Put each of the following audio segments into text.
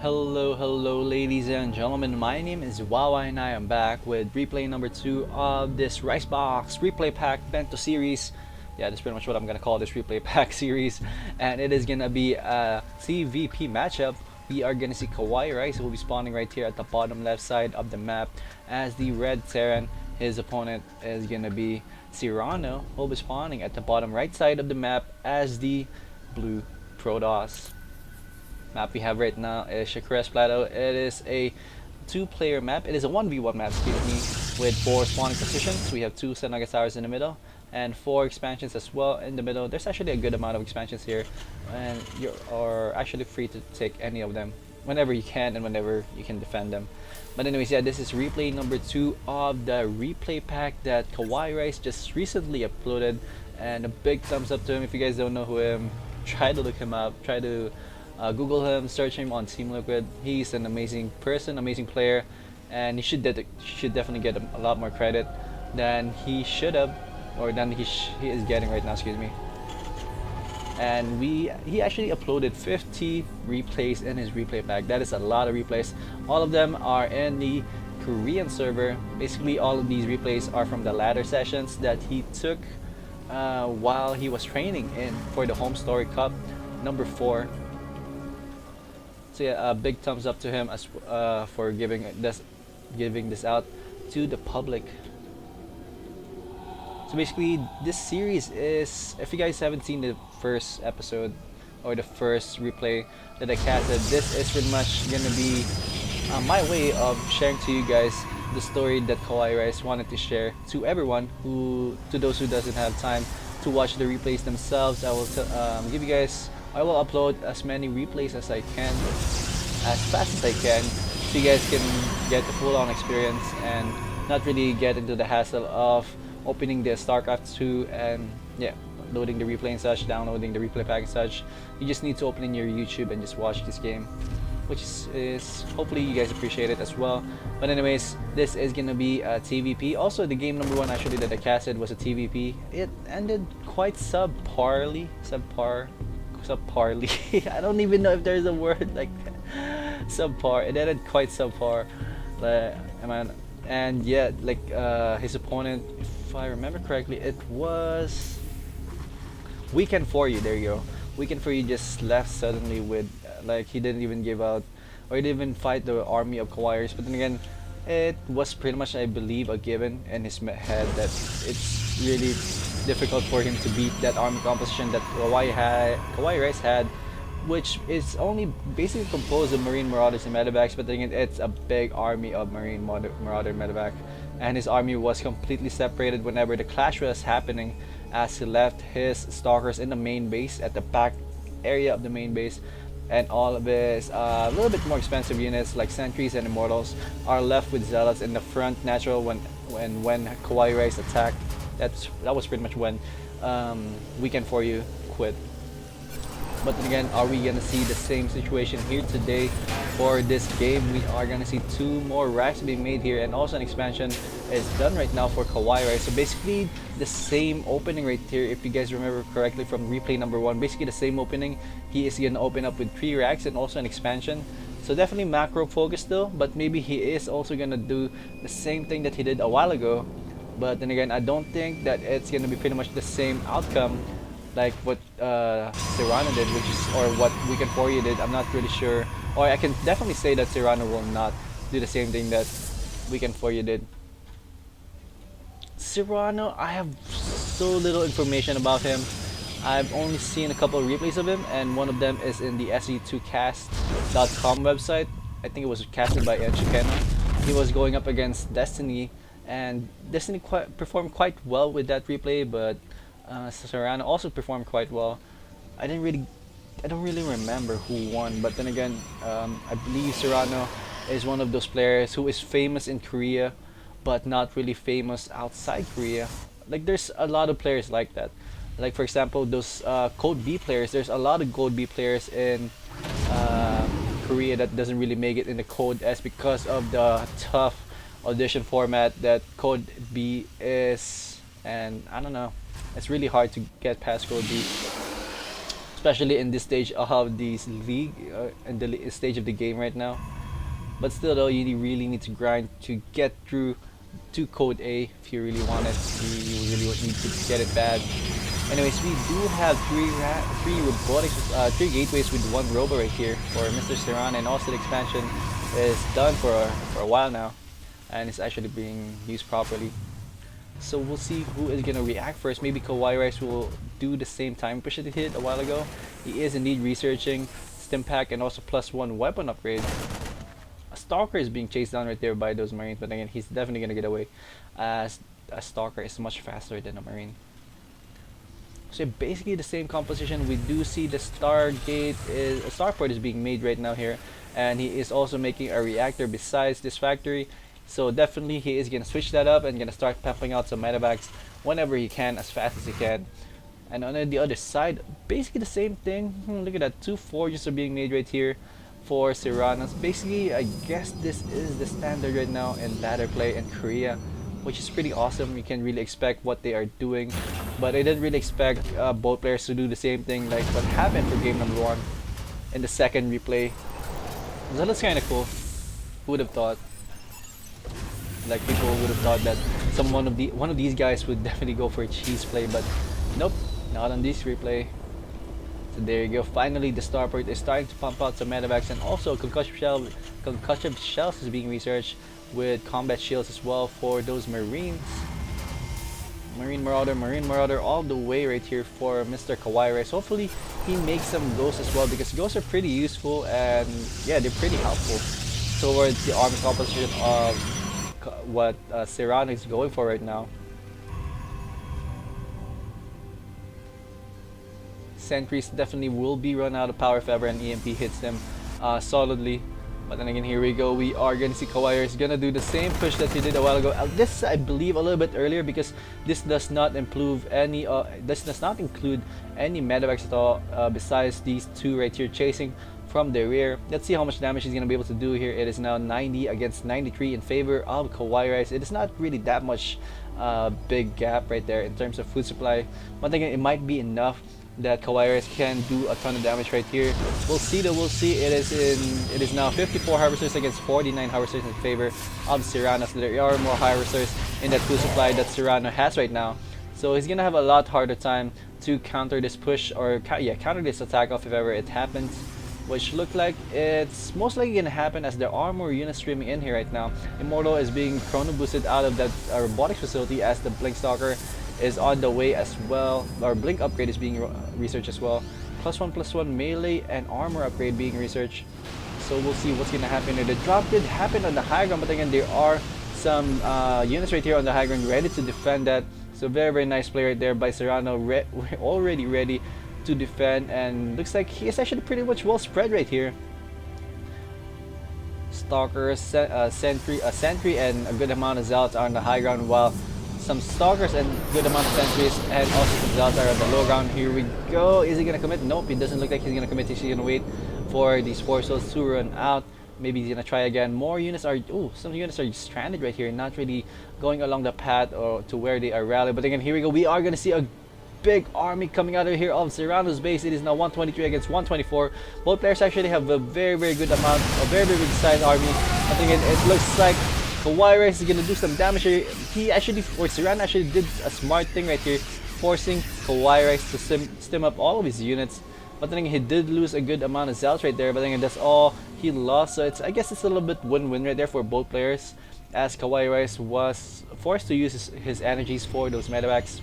Hello, ladies and gentlemen. My name is Wawa, and I am back with replay number 2 of this Ricebox replay pack bento series. Yeah, that's pretty much what I'm gonna call this replay pack series, and it is gonna be a CVP matchup. We are gonna see KawaiiRice, who will be spawning right here at the bottom left side of the map as the red Terran. His opponent is gonna be Cyrano, who will be spawning at the bottom right side of the map as the blue Protoss. Map we have right now is Shakuras Plateau. It is a two-player map. It is a 1v1 map, excuse me, with 4 spawning positions. We have 2 Senagas Towers in the middle and 4 expansions as well in the middle. There's actually a good amount of expansions here, and you are actually free to take any of them whenever you can and whenever you can defend them. But anyways, yeah, this is replay number 2 of the replay pack that KawaiiRice just recently uploaded, and a big thumbs up to him. If you guys don't know who him, try to look him up. Try to Google him, search him on Team Liquid. He's an amazing person, amazing player, and he should definitely get a lot more credit than he should have, or than he is getting right now. Excuse me. And he actually uploaded 50 replays in his replay pack. That is a lot of replays. All of them are in the Korean server. Basically, all of these replays are from the ladder sessions that he took while he was training in for the Home Story Cup number 4. So yeah, a big thumbs up to him as for giving this out to the public. So basically, this series is, if you guys haven't seen the first episode or the first replay that I casted, this is pretty much gonna be my way of sharing to you guys the story that KawaiiRice wanted to share to everyone to those who doesn't have time to watch the replays themselves. I will give you guys. I will upload as many replays as I can, as fast as I can, so you guys can get the full-on experience and not really get into the hassle of opening the StarCraft 2 and yeah, loading the replay and such, downloading the replay pack and such. You just need to open in your YouTube and just watch this game, which is hopefully you guys appreciate it as well. But anyways, this is gonna be a TVP. Also, the game number 1 actually that I casted was a TVP. It ended quite subparly. I don't even know if there's a word like subpar. It ended quite subpar. And yeah, like his opponent, if I remember correctly, it was Weekend for You. There you go. Weekend for You just left suddenly with like he didn't even give out, or he didn't even fight the army of KawaiiRice. But then again, it was pretty much, I believe, a given in his head that it's really difficult for him to beat that army composition that KawaiiRice had, which is only basically composed of Marine Marauders and Medevacs. But then again, it's a big army of Marine Marauder Medevac, and his army was completely separated whenever the clash was happening, as he left his stalkers in the main base at the back area of the main base, and all of his a little bit more expensive units like sentries and immortals are left with zealots in the front. Natural when KawaiiRice attacked. That was pretty much when Weekend for You quit. But then again, are we gonna see the same situation here today for this game? We are gonna see 2 more racks being made here, and also an expansion is done right now for KawaiiRice. So basically the same opening right here, if you guys remember correctly from replay number 1, basically the same opening. He is gonna open up with 3 racks and also an expansion. So definitely macro focused still, but maybe he is also gonna do the same thing that he did a while ago. But then again, I don't think that it's gonna be pretty much the same outcome like what Cyrano did, which is, or what Weekend for You did. I'm not really sure, or I can definitely say that Cyrano will not do the same thing that Weekend for You did. Cyrano, I have so little information about him. I've only seen a couple of replays of him, and one of them is in the se2cast.com website. I think it was casted by Chicano. He was going up against Destiny, and Destiny performed quite well with that replay, but Cyrano also performed quite well. I don't really remember who won, but then again, I believe Cyrano is one of those players who is famous in Korea, but not really famous outside Korea. Like there's a lot of players like that. Like for example, those Code B players. There's a lot of Code B players in Korea that doesn't really make it in the Code S because of the tough audition format that Code B is, and I don't know. It's really hard to get past Code B. especially in this stage of this league, in the stage of the game right now. But still though, you really need to grind to get through to code A if you really want it. You really need to get it bad. Anyways, we do have three robotics, three gateways with one robo right here for Mr. Cyrano, and also the expansion is done for a while now, and it's actually being used properly. So we'll see who is gonna react first. Maybe KawaiiRice will do the same time push that he did a while ago. He is indeed researching stim pack and also +1 weapon upgrade. A stalker is being chased down right there by those marines, but again, he's definitely gonna get away, as a stalker is much faster than a marine. So basically the same composition. We do see the starport is being made right now here, and he is also making a reactor besides this factory. So definitely he is gonna switch that up and gonna start pumping out some medevacs whenever he can, as fast as he can. And on the other side, basically the same thing. Look at that, 2 forges are being made right here for Cyranos. Basically, I guess this is the standard right now in ladder play in Korea, which is pretty awesome. You can really expect what they are doing, but I didn't really expect both players to do the same thing like what happened for game number 1 in the second replay. So that looks kind of cool. Who would have thought? Like, people would have thought that one of these guys would definitely go for a cheese play, but nope, not on this replay. So there you go. Finally, the starport is starting to pump out some medevacs, and also concussion shells is being researched with combat shields as well for those marines. Marine Marauder all the way right here for Mr. KawaiiRice. Hopefully he makes some ghosts as well, because ghosts are pretty useful, and yeah, they're pretty helpful towards the army composition of what Cyrano is going for right now. Sentries definitely will be run out of power if ever an EMP hits them solidly. But then again, here we go. We are going to see KawaiiRice gonna do the same push that he did a while ago. This, I believe, a little bit earlier, because this does not include any medevacs at all, besides these two right here chasing from the rear. Let's see how much damage he's gonna be able to do here. It is now 90 against 93 in favor of KawaiiRice. It is not really that much big gap right there in terms of food supply. But again, it might be enough that KawaiiRice can do a ton of damage right here. We'll see though, we'll see. It is now 54 harvesters against 49 harvesters in favor of Cyrano. So there are more harvesters in that food supply that Cyrano has right now. So he's gonna have a lot harder time to counter this push, or counter this attack off if ever it happens, which look like it's most likely gonna happen as there are more units streaming in here right now. Immortal is being chrono boosted out of that robotics facility, as the Blink Stalker is on the way as well. Our Blink upgrade is being researched as well. +1/+1 melee and armor upgrade being researched. So we'll see what's gonna happen here. The drop did happen on the high ground, but again, there are some units right here on the high ground ready to defend that. So very nice play right there by Cyrano, already ready to defend, and looks like he is actually pretty much well spread right here. Stalker, sentry, and a good amount of zealots are on the high ground, while some stalkers and good amount of sentries and also some zealots are on the low ground. Here we go. Is he gonna commit? Nope, it doesn't look like he's gonna commit. He's gonna wait for these force souls to run out. Maybe he's gonna try again. More units are some units are stranded right here, not really going along the path or to where they are rallied. But again, here we go. We are gonna see a big army coming out of here of Cyrano's base. It is now 123 against 124. Both players actually have a very good amount, a very big sized army. I think it looks like KawaiiRice is gonna do some damage here. Cyrano actually did a smart thing right here, forcing KawaiiRice to stim up all of his units. But then again, he did lose a good amount of zealots right there. But then again, that's all he lost. So I guess it's a little bit win-win right there for both players, as KawaiiRice was forced to use his energies for those medevacs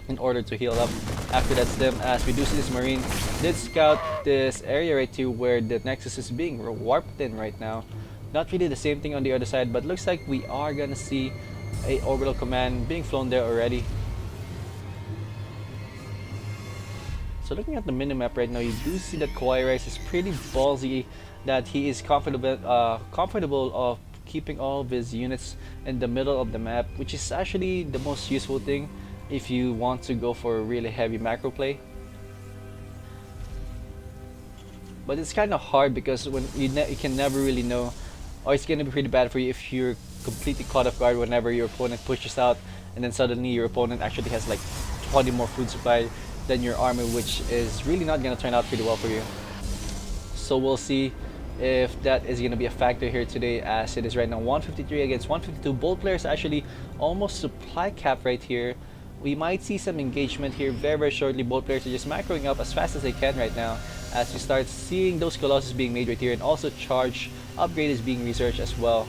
in order to heal up after that stim, as we do see this marine did scout this area right here where the nexus is being warped in right now. Not really the same thing on the other side, but looks like we are gonna see a orbital command being flown there already. So looking at the minimap right now, you do see that KawaiiRice is pretty ballsy, that he is comfortable of keeping all of his units in the middle of the map, which is actually the most useful thing if you want to go for a really heavy macro play. But it's kind of hard, because when you can never really know, or it's gonna be pretty bad for you if you're completely caught off guard whenever your opponent pushes out and then suddenly your opponent actually has like 20 more food supply than your army, which is really not gonna turn out pretty well for you. So we'll see if that is gonna be a factor here today, as it is right now 153 against 152. Both players actually almost supply cap right here. We might see some engagement here very shortly. Both players are just macroing up as fast as they can right now, as we start seeing those Colossus being made right here, and also charge upgrade is being researched as well.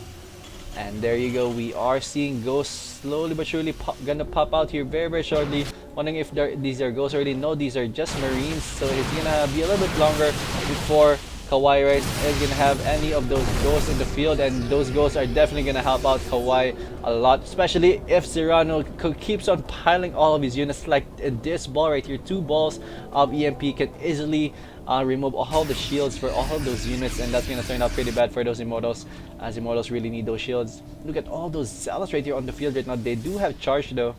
And there you go, we are seeing ghosts slowly but surely gonna pop out here very shortly. Wondering if these are ghosts already. No, these are just marines, so it's gonna be a little bit longer before KawaiiRice is gonna have any of those ghosts in the field, and those ghosts are definitely gonna help out Kawaii a lot, especially if Cyrano keeps on piling all of his units. Like this ball right here, 2 balls of EMP can easily remove all the shields for all of those units, and that's gonna turn out pretty bad for those Immortals, as Immortals really need those shields. Look at all those Zealots right here on the field right now. They do have charge though,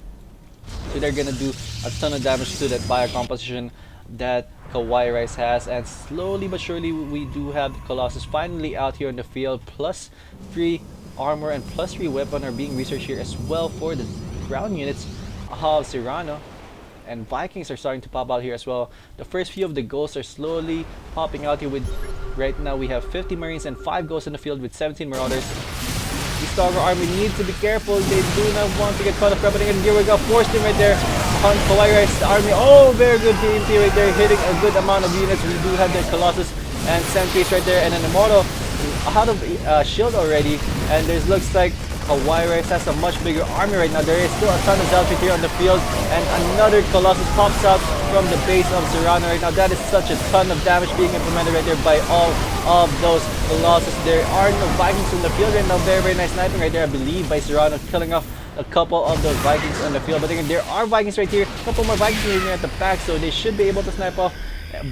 so they're gonna do a ton of damage to that fire composition that KawaiiRice has. And slowly but surely we do have the Colossus finally out here on the field. +3 armor and +3 weapon are being researched here as well for the ground units of Cyrano. And Vikings are starting to pop out here as well. The first few of the ghosts are slowly popping out here. With right now we have 50 Marines and 5 ghosts in the field with 17 Marauders. The Stalker army needs to be careful. They do not want to get caught off guard. And here we go, forced him right there on KawaiiRice's army. Oh, very good TNT right there, hitting a good amount of units. We do have the Colossus and Sentries right there, and an Immortal out of shield already. And there looks like KawaiiRice has a much bigger army right now. There is still a ton of Zealots here on the field, and another Colossus pops out from the base of Cyrano right now. That is such a ton of damage being implemented right there by all of those Colossus. There are no Vikings in the field right now. Very nice sniping right there, I believe, by Cyrano, killing off a couple of those Vikings on the field. But again, there are Vikings right here, a couple more Vikings here at the back, so they should be able to snipe off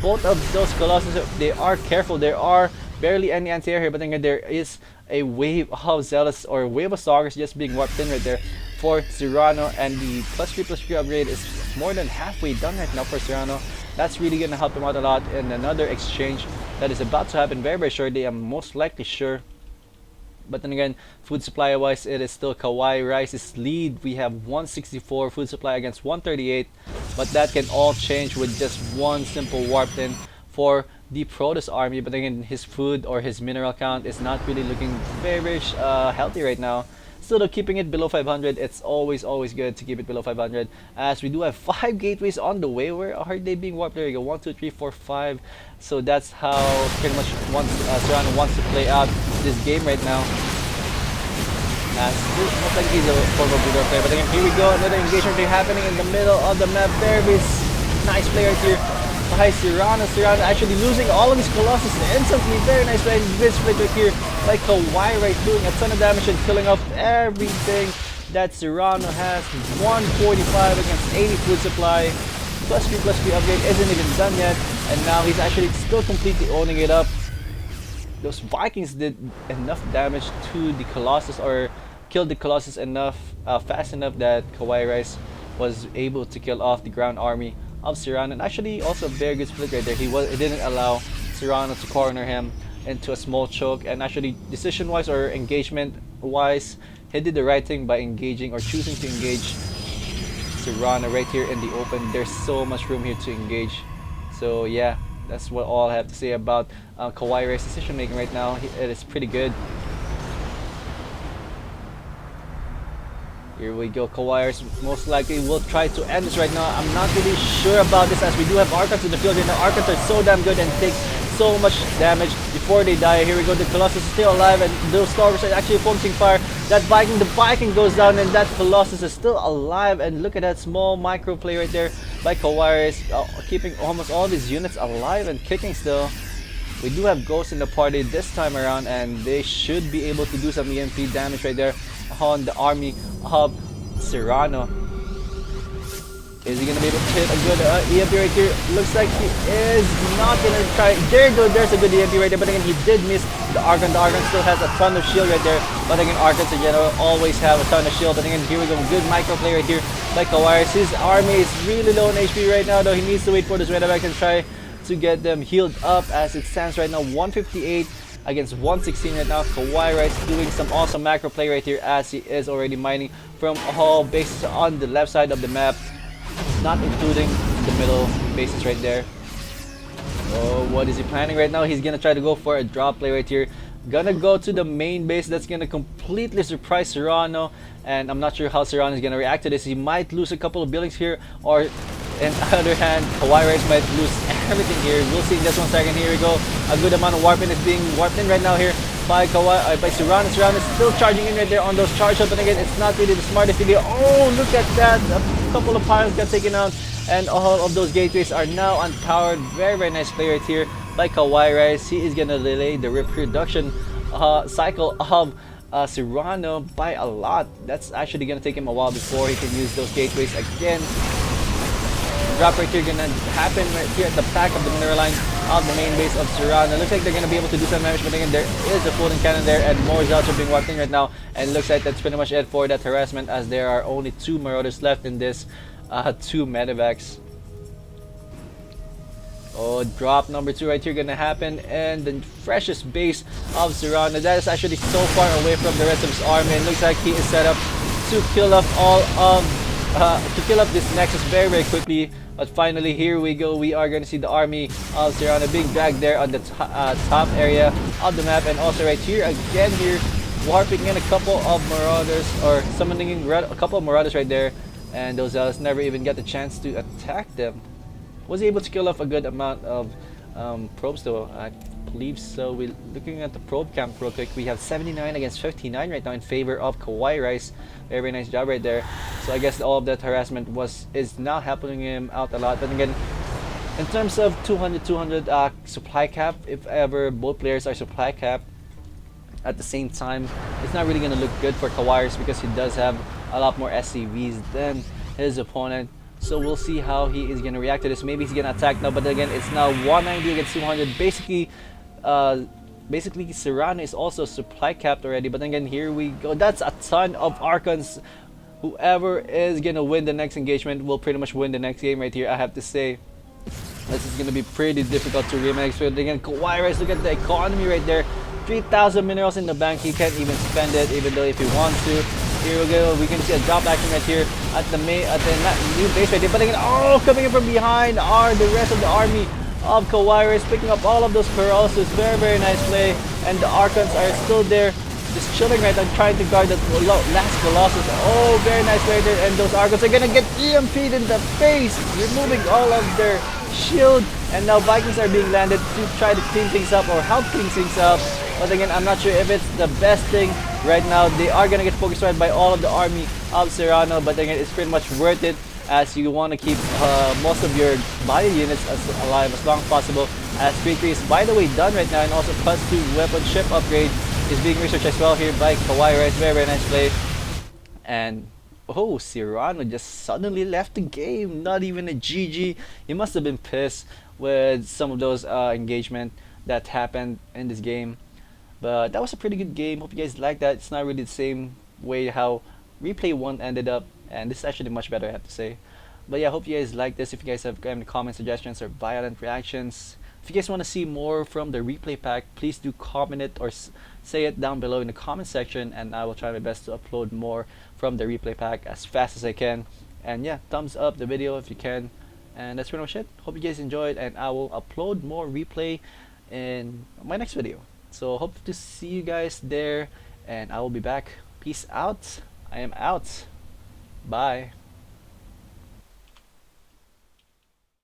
both of those Colossus. They are careful. There are barely any anti-air here, but again, there is a wave of Zealots or wave of Stalkers just being warped in right there for Cyrano, and the +3/+3 upgrade is more than halfway done right now for Cyrano. That's really gonna help him out a lot in another exchange that is about to happen very shortly, I'm most likely sure. But then again, food supply wise, it is still KawaiiRice's lead. We have 164 food supply against 138, but that can all change with just one simple warp in for the Protoss army. But again, his food or his mineral count is not really looking very healthy right now. Still though, keeping it below 500, it's always good to keep it below 500, as we do have 5 gateways on the way. Where are they being warped? There you go, 1 2 3 4 5. So that's how pretty much Cyrano wants to play out this game right now, as this looks like he's a former Buddha player. But again, here we go, another engagement happening in the middle of the map. Very nice play right here by Cyrano. Cyrano actually losing all of his Colossus instantly. Very nice play. This split right here by KawaiiRice, doing a ton of damage and killing off everything that Cyrano has. 145 against 80 food supply. +3/+3 upgrade isn't even done yet, and now he's actually still completely owning it up. Those Vikings did enough damage to the Colossus, or killed the Colossus enough fast enough that KawaiiRice was able to kill off the ground army of Cyrano. And actually also a very good split right there. He didn't allow Cyrano to corner him into a small choke, and actually decision wise or engagement wise, he did the right thing by engaging or choosing to engage Cyrano right here in the open. There's so much room here to engage. So yeah, that's what all I have to say about KawaiiRice's decision making right now. It is pretty good. Here we go, KawaiiRice most likely will try to end this right now. I'm not really sure about this, as we do have Archons in the field right now. Archons are so damn good and take so much damage before they die. Here we go, the Colossus is still alive, and those Stalkers are actually focusing fire. That Viking, the Viking goes down, and that Colossus is still alive. And look at that small micro play right there by KawaiiRice, keeping almost all these units alive and kicking still. We do have Ghosts in the party this time around, and they should be able to do some EMP damage right there on the army of Cyrano. Is he going to be able to hit a good EMP right here? Looks like he is not going to try. There you go, there's a good EMP right there, but again, he did miss the Archon. The Archon still has a ton of shield right there, but again, Archons in general always have a ton of shield. But again, here we go, good micro play right here by KawaiiRice. His army is really low on HP right now, though. He needs to wait for this Ricepack and try to get them healed up. As it stands right now, 158 against 116 right now. KawaiiRice doing some awesome macro play right here, as he is already mining from all bases on the left side of the map, not including the middle bases right there. Oh, what is he planning right now? He's gonna try to go for a drop play right here. Gonna go to the main base. That's gonna completely surprise Cyrano, and I'm not sure how Cyrano is gonna react to this. He might lose a couple of buildings here, or on the other hand, KawaiiRice might lose everything here. We'll see in just 1 second. Here we go. A good amount of warping is being warped in right now here by by Cyrano. Cyrano is still charging in right there on those charge shots, but again, it's not really the smartest idea. Oh, look at that! A couple of piles got taken out, and all of those gateways are now unpowered. Very, very nice play right here by KawaiiRice. He is gonna delay the reproduction cycle of Cyrano by a lot. That's actually gonna take him a while before he can use those gateways again. Drop right here gonna happen right here at the back of the mineral line of the main base of Cyrano. Looks like they're gonna be able to do some damage, but again, there is a floating cannon there, and more zots are being wiped in right now. And looks like that's pretty much it for that harassment, as there are only 2 marauders left in this 2 medevacs. Oh, drop number 2 right here gonna happen, and the freshest base of Cyrano. That is actually so far away from the rest of his army, and looks like he is set up to kill off all of this nexus very, very quickly. But finally, here we go. We are going to see the army of Cyrano being dragged there on the top area of the map, and also right here again here, warping in a couple of marauders, or summoning a couple of marauders right there, and those zealots never even get the chance to attack them. Was able to kill off a good amount of probes though, I believe so. We're looking at the probe count real quick. We have 79 against 59 right now in favor of KawaiiRice. Very, very nice job right there. So I guess all of that harassment is now helping him out a lot. But again, in terms of 200 supply cap, if ever both players are supply cap at the same time, it's not really going to look good for KawaiiRice, because he does have a lot more SCVs than his opponent. So we'll see how he is going to react to this. Maybe he's going to attack now, but again, it's now 190 against 200. Basically Cyrano is also supply capped already, but again, here we go. That's a ton of Archons. Whoever is going to win the next engagement will pretty much win the next game right here, I have to say. This is going to be pretty difficult to remake. So again, KawaiiRice, look at the economy right there. 3,000 minerals in the bank. He can't even spend it, even though if he wants to. Here we go. We can see a drop action right here at the new base right here. But again, oh, coming in from behind are the rest of the army of KawaiiRice, picking up all of those Colossus. Very, very nice play. And the Archons are still there, just chilling right now, trying to guard the last Colossus. Oh, very nice play there. And those Archons are gonna get EMP'd in the face, removing all of their shield. And now Vikings are being landed to try to clean things up, or help clean things up. But again, I'm not sure if it's the best thing right now. They are gonna get focused right by all of the army of Cyrano, but again, it's pretty much worth it, as you want to keep most of your body units alive as long as possible. As P3 is by the way done right now, and also +2 weapon ship upgrade is being researched as well here by KawaiiRice. Very, very nice play. And oh, Cyrano just suddenly left the game. Not even a GG. He must have been pissed with some of those engagement that happened in this game. But that was a pretty good game. Hope you guys like that. It's not really the same way how replay 1 ended up, and this is actually much better, I have to say. But yeah, hope you guys like this. If you guys have any comment suggestions or violent reactions, if you guys want to see more from the replay pack, please do comment it or say it down below in the comment section, and I will try my best to upload more from the replay pack as fast as I can. And yeah, thumbs up the video if you can. And that's pretty much it. Hope you guys enjoyed, and I will upload more replay in my next video. So hope to see you guys there, and I will be back. Peace out. I am out. Bye.